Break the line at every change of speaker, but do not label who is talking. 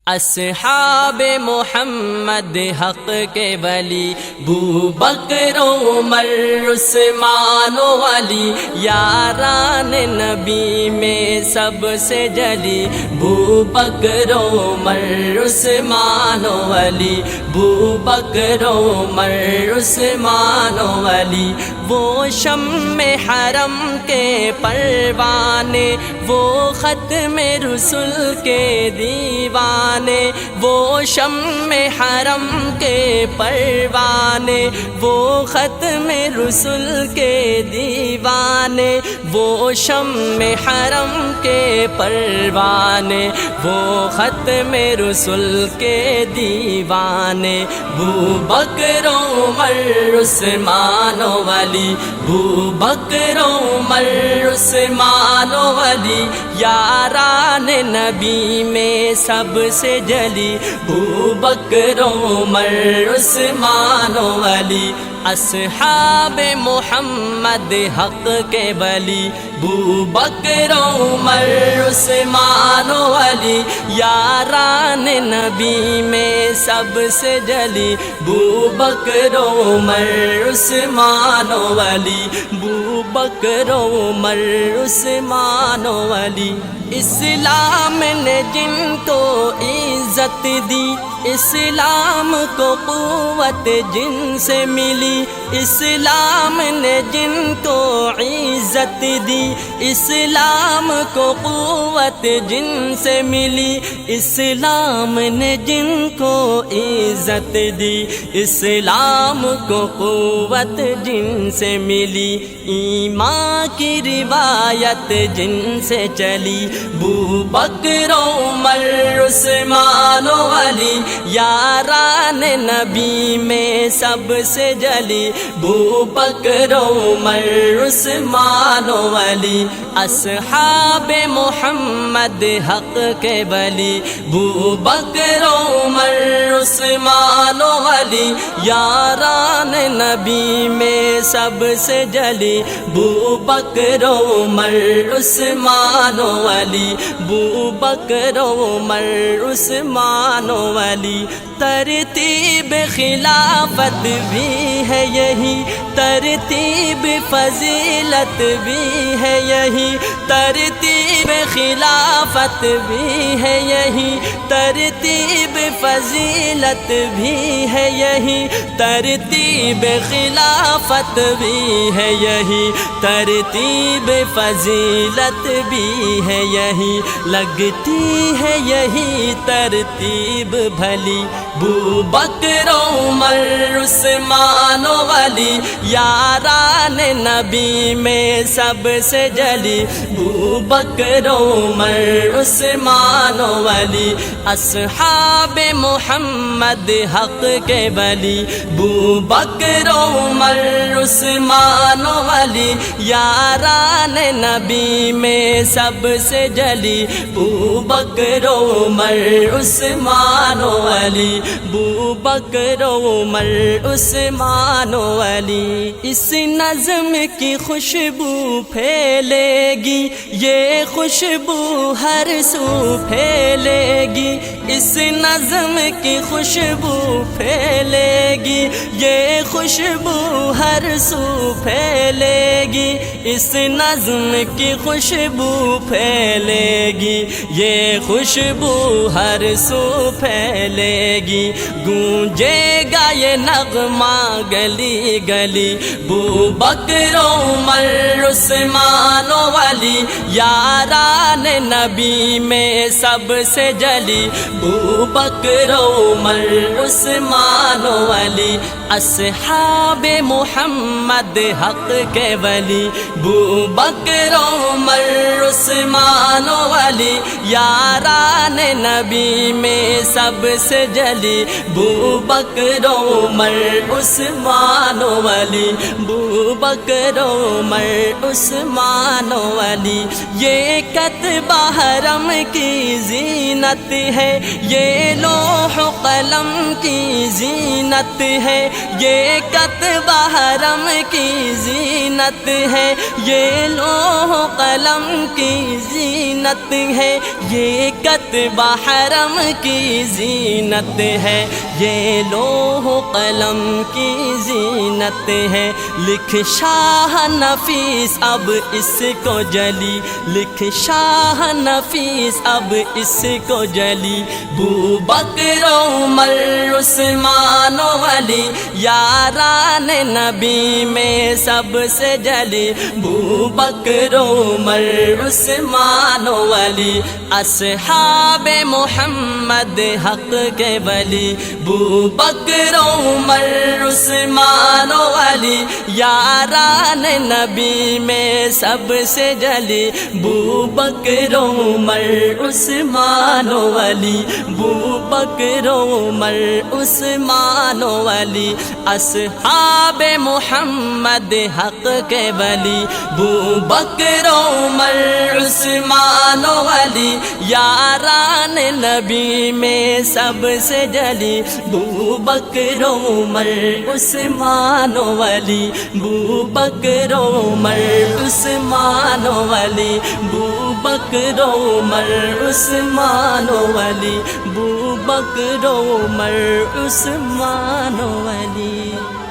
اصحاب محمد حق کے ولی بو بکر عمر عثمان و علی یاران نبی میں سب سے جلی بو بکر عمر عثمان و علی بو بکر عمر عثمان و علی وہ شمع حرم کے پروانے وہ ختم رسل کے دیوانے وہ شمع حرم کے پروانے وہ ختم رسل کے دیوانے وہ شمع حرم کے پروانے وہ ختم رسل کے دیوانے بو بکر عمر عثمان و علی بو بکر عمر عثمان و علی یاران نبی میں سب سے جلی بو بکر عمر عثمان و علی اصحاب محمد حق کے ولی بو بکر عمر عثمان و علی یاران نبی میں سب سے جلی بو بکر عمر عثمان و علی بو بکر عمر عثمان و علی اسلام نے جن کو عزت دی اسلام کو قوت جن سے ملی اسلام نے جن کو عزت دی اسلام کو قوت جن سے ملی اسلام نے جن کو عزت دی اسلام کو قوت جن سے ملی ایمان کی روایت جن سے چلی بو بکر عمر عثمان و علی یاران نبی میں سب سے جلی بو بکر عمر عثمان و علی اصحاب محمد حق کے ولی بو بکر عمر عثمان و علی یاران نبی میں سب سے جلی بو بکر عمر عثمان و علی بو بکر عمر عثمان و علی ترتیب خلافت بھی ہے یہی ترتیب فضیلت بھی ہے یہی ترتیب خلافت بھی ہے یہی ترتیب فضیلت بھی ہے یہی ترتیب خلافت بھی ہے یہی ترتیب فضیلت بھی ہے یہی لگتی ہے یہی ترتیب بھلی بو بکر عمر عثمان و علی یاران نبی میں سب سے جلی بو بکر عمر عثمان و علی اصحاب محمد حق کے ولی بو بکر عمر عثمان و علی یاران نبی میں سب سے جلی بو بکر عمر عثمان و علی بو بکر عمر عثمان و علی اس نظم کی خوشبو پھیلے گی یہ خوشبو ہر سو پھیلے گی اس نظم کی خوشبو پھیلے گی یہ خوشبو ہر سو پھیلے گی اس نظم کی خوشبو پھیلے گی یہ خوشبو ہر سو پھیلے گی گونجے گا یہ نغمہ گلی گلی بو بکر عمر عثمان و علی یاران نبی میں سب سے جلی بو بکر عمر عثمان و علی اصحاب محمد حق کے ولی بو بکر عمر عثمان و علی یاران نبی میں سب سے جلی بو بکر عمر عثمان و علی بو بکر عمر عثمان و علی یہ کتبہ حرم کی زینت ہے یہ لوح و قلم کی زینت ہے، یہ کتبہ حرم کی زینت ہے، یہ لوح و قلم کی زینت ہے، یہ کتبہ حرم کی زینت ہے، یہ لوح و قلم کی زینت ہے۔ لکھ شاہ نفیس اب اس کو جلی، لکھ شاہ نفیس اب اس کو جلی، بو بکر عمر عثمان و علی یاران نبی میں سب سے جلی، بو بکر عمر عثمان و علی اصحاب محمد حق کے ولی، بو بکر عمر عثمان و علی یاران نبی میں سب سے جلی، بو بکر عمر عثمان و علی، بو بکر عمر عثمان و علی اصحاب محمد حق کے ولی، بو بکر عمر عثمان و علی یاران نبی میں سب سے جلی، بو بکر عمر عثمان و علی، بو بکر عمر عثمان و علی، بو بکر عمر عثمان و علی، بو بکر عمر عثمان و علی۔